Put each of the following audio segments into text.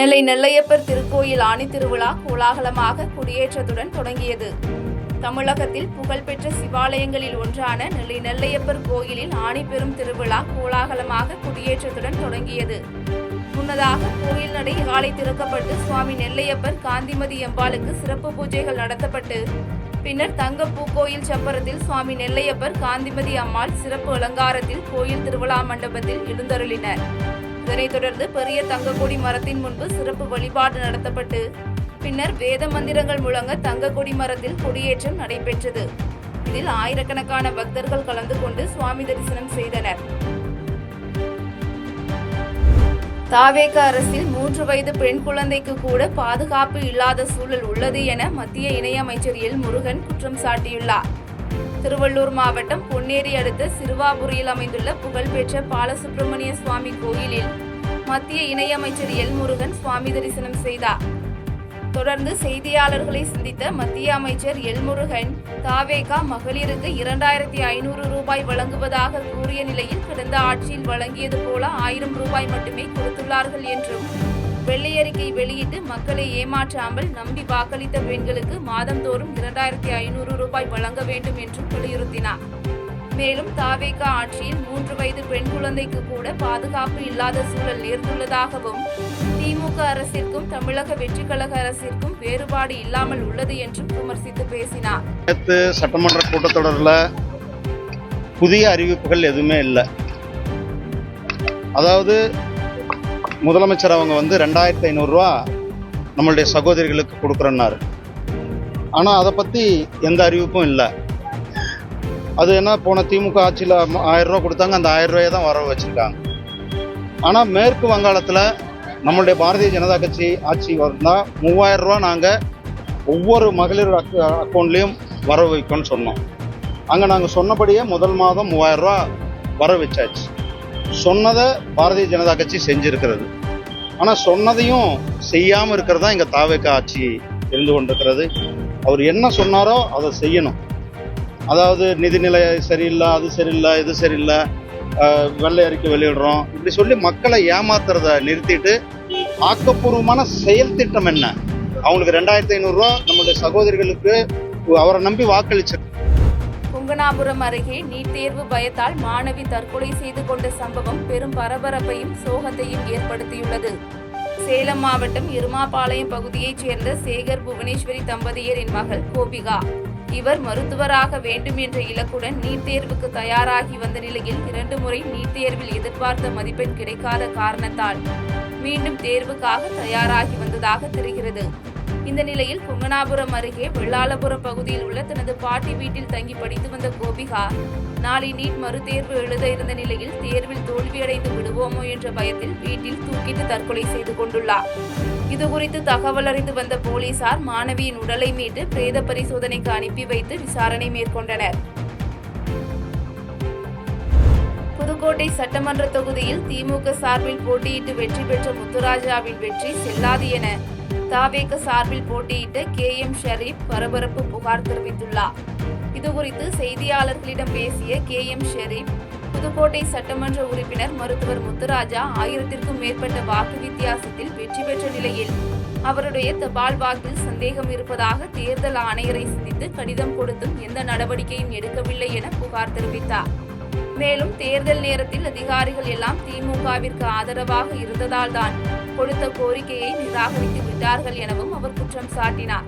நெல்லை நெல்லையப்பர் திருக்கோயில் ஆணி திருவிழா கோலாகலமாக கொடியேற்றத்துடன் தொடங்கியது. தமிழகத்தில் புகழ்பெற்ற சிவாலயங்களில் ஒன்றான நெல்லை நெல்லையப்பர் கோயிலில் ஆணி பெரும் திருவிழா கோலாகலமாக கொடியேற்றத்துடன் தொடங்கியது. முன்னதாக கோயில் நடை காலை திறக்கப்பட்டு சுவாமி நெல்லையப்பர் காந்திமதி அம்பாளுக்கு சிறப்பு பூஜைகள் நடத்தப்பட்டு பின்னர் தங்க பூக்கோயில் சப்பரத்தில் சுவாமி நெல்லையப்பர் காந்திமதி அம்மாள் சிறப்பு அலங்காரத்தில் கோயில் திருவிழா மண்டபத்தில் எழுந்தருளினர். இதனைத் தொடர்ந்து பெரிய தங்கக்கொடி மரத்தின் முன்பு சிறப்பு வழிபாடு நடத்தப்பட்டு பின்னர் வேத மந்திரங்கள் முழங்க தங்கக்கொடி மரத்தில் கொடியேற்றம் நடைபெற்றது. இதில் ஆயிரக்கணக்கான பக்தர்கள் கலந்து கொண்டு சுவாமி தரிசனம் செய்தனர். தாவேக அரசில் 3 வயது பெண் குழந்தைக்கு கூட பாதுகாப்பு இல்லாத சூழல் உள்ளது என மத்திய இணையமைச்சர் எல் முருகன் குற்றம் சாட்டியுள்ளார். திருவள்ளூர் மாவட்டம் பொன்னேரி அடுத்த சிறுவாபுரியில் அமைந்துள்ள புகழ்பெற்ற பாலசுப்பிரமணிய சுவாமி கோயிலில் மத்திய இணையமைச்சர் எல் முருகன் சுவாமி தரிசனம் செய்தார். தொடர்ந்து செய்தியாளர்களை சந்தித்த மத்திய அமைச்சர் எல் முருகன் தாவேகா மகளிருக்கு 2500 ரூபாய் வழங்குவதாக கூறிய நிலையில் கடந்த ஆட்சியில் வழங்கியது போல 1000 ரூபாய் மட்டுமே கொடுத்துள்ளார்கள் என்றும் வெள்ளை அறிக்கை வெளியிட்டு மக்களை ஏமாற்றாமல் நம்பி வாக்களித்த பெண்களுக்கு மாதந்தோறும் 2500 ரூபாய் வழங்க வேண்டும் என்றும் வலியுறுத்தினார். மேலும் தாவேகா ஆட்சியில் 3 வயது பெண் குழந்தைக்கு கூட பாதுகாப்பு இல்லாத சூழல் நேர்ந்துள்ளதாகவும் திமுக அரசிற்கும் தமிழக வெற்றிக் கழக அரசிற்கும் வேறுபாடு இல்லாமல் உள்ளது என்றும் விமர்சித்து பேசினார். நேற்று சட்டமன்ற கூட்டத்தொடரில் புதிய அறிவிப்புகள் எதுவுமே இல்லை. அதாவது முதலமைச்சர் அவங்க 2500 ரூபா நம்மளுடைய சகோதரிகளுக்கு கொடுக்குறேன்னாரு. ஆனால் அதை பற்றி எந்த அறிவிப்பும் இல்லை. அது என்ன, போன திமுக ஆட்சியில் 1000 ரூபா கொடுத்தாங்க, அந்த 1000 ரூபாயை தான் வர வச்சுருக்காங்க. ஆனால் மேற்கு வங்காளத்தில் நம்மளுடைய பாரதிய ஜனதா கட்சி ஆட்சி வந்தால் 3000 ரூபா நாங்கள் ஒவ்வொரு மகளிர் அக்கௌண்ட்லேயும் வர வைக்கணும்னு சொன்னோம். அங்கே நாங்கள் சொன்னபடியே முதல் மாதம் 3000 ரூபா வர வச்சாச்சு. சொன்னதை பாரதிய ஜனதா கட்சி செஞ்சுருக்கிறது. ஆனால் சொன்னதையும் செய்யாமல் இருக்கிறதா இங்கே தாவேகா ஆட்சி இருந்து கொண்டிருக்கிறது. அவர் என்ன சொன்னாரோ அதை செய்யணும். அதாவது நிதிநிலை சரியில்லை, அது சரியில்லை, இது சரியில்லை, வெள்ளை அறிக்கை வெளியிடுறோம், இப்படி சொல்லி மக்களை ஏமாத்துறத நிறுத்திட்டு ஆக்கப்பூர்வமான செயல் திட்டம் என்ன, அவங்களுக்கு 2500 ரூபா நம்மளுடைய சகோதரிகளுக்கு அவரை நம்பி வாக்களிச்சு. குங்கனாபுரம் அருகே நீட் தேர்வு பயத்தால் மாணவி தற்கொலை செய்து கொண்ட சம்பவம் பெரும் பரபரப்பையும் சோகத்தையும் ஏற்படுத்தியுள்ளது. சேலம் மாவட்டம் இருமாபாளையம் பகுதியைச் சேர்ந்த சேகர் புவனேஸ்வரி தம்பதியரின் மகள் கோபிகா. இவர் மருத்துவராக வேண்டும் என்ற இலக்குடன் நீட் தேர்வுக்கு தயாராகி வந்த நிலையில் 2 முறை நீட் தேர்வில் எதிர்பார்த்த மதிப்பெண் கிடைக்காத காரணத்தால் மீண்டும் தேர்வுக்காக தயாராகி வந்ததாக தெரிகிறது. இந்த நிலையில் குங்கனாபுரம் அருகே வெள்ளாளபுரம் பகுதியில் உள்ள தனது பாட்டி வீட்டில் தங்கி படித்து வந்த கோபிகா நாளை நீட் மறுதேர்வு எழுத இருந்த நிலையில் தேர்வில் தோல்வியடைந்து விடுவோமோ என்ற பயத்தில் வீட்டில் தூக்கிட்டு தற்கொலை செய்து கொண்டுள்ளார். இதுகுறித்து தகவல் அறிந்து வந்த போலீசார் மாணவியின் உடலை மீட்டு பிரேத பரிசோதனைக்கு அனுப்பி வைத்து விசாரணை மேற்கொண்டனர். புதுக்கோட்டை சட்டமன்ற தொகுதியில் திமுக சார்பில் போட்டியிட்டு வெற்றி பெற்ற முத்துராஜாவின் வெற்றி செல்லாது என தாவேக சார்பில் போட்டியிட்ட KM ஷரீப் பரபரப்பு புகார் தெரிவித்துள்ளார். இதுகுறித்து செய்தியாளர்களிடம் பேசிய KM ஷரீப், புதுக்கோட்டை சட்டமன்ற உறுப்பினர் மருத்துவர் முத்துராஜா 1000க்கும் மேற்பட்ட வாக்கு வித்தியாசத்தில் வெற்றி பெற்ற நிலையில் அவருடைய தபால் வாக்கில் சந்தேகம் இருப்பதாக தேர்தல் ஆணையரை சந்தித்து கடிதம் கொடுத்தும் எந்த நடவடிக்கையும் எடுக்கவில்லை என புகார் தெரிவித்தார். மேலும் தேர்தல் நேரத்தில் அதிகாரிகள் எல்லாம் திமுகவிற்கு ஆதரவாக இருந்ததால் தான் கொடுத்த கோரிக்கையை நிராகரித்து விட்டார்கள் எனவும் அவர் குற்றம் சாட்டினார்.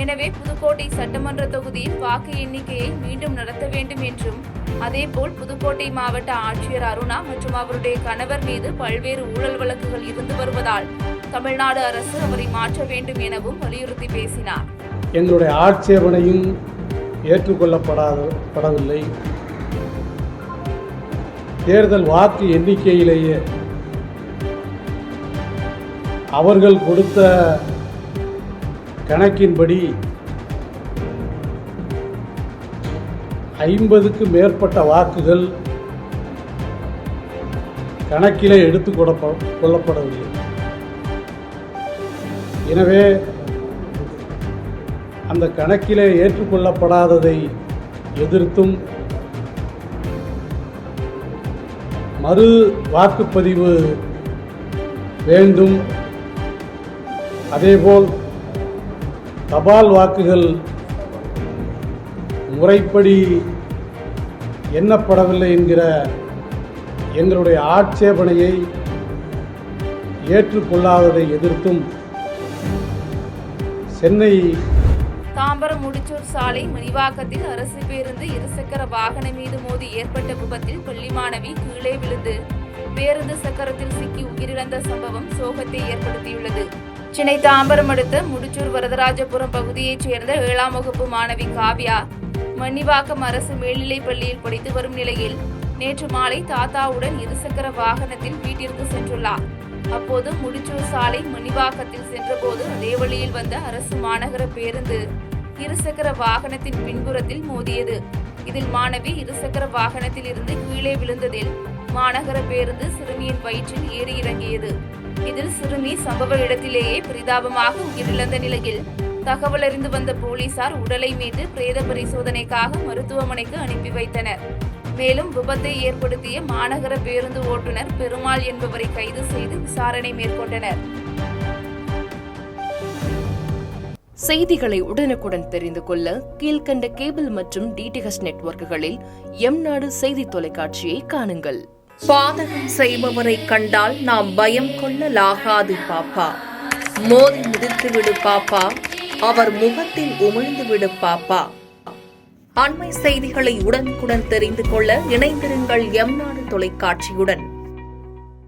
எனவே புதுக்கோட்டை சட்டமன்ற தொகுதியில் வாக்கு எண்ணிக்கையை மீண்டும் நடத்த வேண்டும் என்றும் அதேபோல் புதுக்கோட்டை மாவட்ட ஆட்சியர் அருணா மற்றும் அவருடைய கணவர் மீது பல்வேறு ஊழல் வழக்குகள் இருந்து வருவதால் தமிழ்நாடு அரசு அவரை மாற்ற வேண்டும் எனவும் வலியுறுத்தி பேசினார். எங்களுடைய ஆட்சேபனையும் ஏற்றுக்கொள்ளப்படவில்லை. தேர்தல் வாக்கு எண்ணிக்கையிலேயே அவர்கள் கொடுத்த கணக்கின்படி 50க்கும் மேற்பட்ட வாக்குகள் கணக்கிலே எடுத்துக் கொள்ளப்படவில்லை. எனவே அந்த கணக்கிலே ஏற்றுக்கொள்ளப்படாததை எதிர்த்தும் மறு வாக்குப்பதிவு வேண்டும், அதேபோல் தபால் வாக்குகள் முறைப்படி எண்ணப்படவில்லை என்கிற எங்களுடைய ஆட்சேபனையை ஏற்றுக்கொள்ளாததை எதிர்த்தும் சென்னை தாம்பரம் முடிச்சூர் சாலை மணிவாக்கத்தில் அரசு பேருந்து இருசக்கர வாகனம் மீது மோதி ஏற்பட்ட விபத்தில் பள்ளி மாணவி கீழே விழுந்து பேருந்து சக்கரத்தில் சிக்கி உயிரிழந்த சம்பவம் சோகத்தை ஏற்படுத்தியுள்ளது. சென்னை தாம்பரம் அடுத்த முடிச்சூர் வரதராஜபுரம் பகுதியைச் சேர்ந்த 7ஆம் வகுப்பு மாணவி காவ்யா மணிவாக்கம் அரசு மேல்நிலைப் பள்ளியில் படித்து வரும் நிலையில் நேற்று மாலை தாத்தாவுடன் இருசக்கர வாகனத்தில் வீட்டிற்கு சென்றுள்ளார். அப்போது முடிச்சூர் சாலை மணிவாக்கத்தில் சென்றபோது அதே வழியில் வந்த அரசு மாநகர பேருந்து இருசக்கர வாகனத்தின் பின்புறத்தில் மோதியது. இதில் மாணவி இருசக்கர வாகனத்தில் இருந்து கீழே விழுந்ததில் மாநகர பேருந்து சிறுமியின் வயிற்றில் ஏறி இறங்கியது. இதில் சிறுமி சம்பவ இடத்திலேயே பரிதாபமாக உயிரிழந்த நிலையில் தகவல் அறிந்து வந்த போலீசார் உடலை மீட்டு பிரேத பரிசோதனைக்காக மருத்துவமனைக்கு அனுப்பி வைத்தனர். மேலும் விபத்தை ஏற்படுத்திய மாநகர பேருந்து ஓட்டுநர் பெருமாள் என்பவரை கைது செய்து விசாரணை மேற்கொண்டனர். செய்திகளை உடனுக்குடன் தெரிந்து கொள்ள கீழ்கண்ட கேபிள் மற்றும் டிடிஎச் நெட்வொர்க்குகளில் எம்நாடு செய்தி தொலைக்காட்சியை காணுங்கள். பாதகம் செய்பவரை கண்டால் நாம் பயம் கொள்ளலாகாது பாப்பா. மோதி மிதித்து விடு பாப்பா, அவர் முகத்தில் உமிழ்ந்து விடு பாப்பா. அண்மை செய்திகளை உடனுக்குடன் தெரிந்து கொள்ள இணைந்திருங்கள் எம்நாடு தொலைக்காட்சியுடன்.